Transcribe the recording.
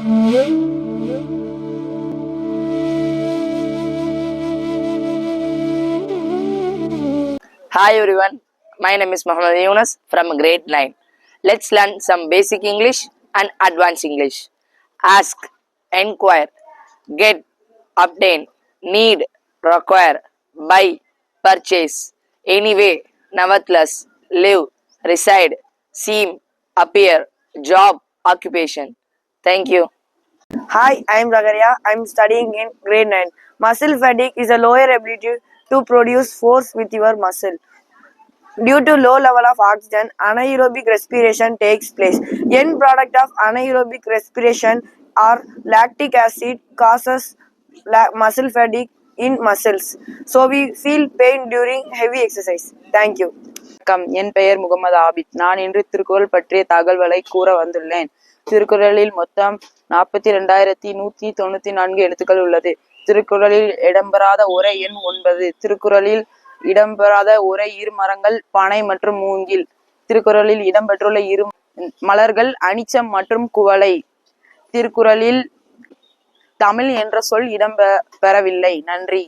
Hi everyone, my name is Muhammad Yunus from grade 9. Let's learn some basic English and advanced English. Ask, enquire, get, obtain, need, require, buy, purchase, anyway, nevertheless, live, reside, seem, appear, job, occupation. Thank you. Hi, I'm Ragaria. I'm studying in grade 9. Muscle fatigue is a lower ability to produce force with your muscle. Due to low level of oxygen, anaerobic respiration takes place. End product of anaerobic respiration or lactic acid causes muscle fatigue in muscles. So we feel pain during heavy exercise. Thank you. வணக்கம். என் பெயர் முகமது ஆபித். நான் இன்று திருக்குறள் பற்றிய தகவல்களை கூற வந்துள்ளேன். திருக்குறளில் மொத்தம் 42,194 எழுத்துக்கள் உள்ளது. திருக்குறளில் இடம்பெறாத உரை எண் 9. திருக்குறளில் இடம்பெறாத உரை இரு மரங்கள், பனை மற்றும் மூங்கில். திருக்குறளில் இடம்பெற்றுள்ள இரு மலர்கள் அனிச்சம் மற்றும் குவளை. திருக்குறளில் தமிழ் என்ற சொல் இடம்பெறவில்லை. நன்றி.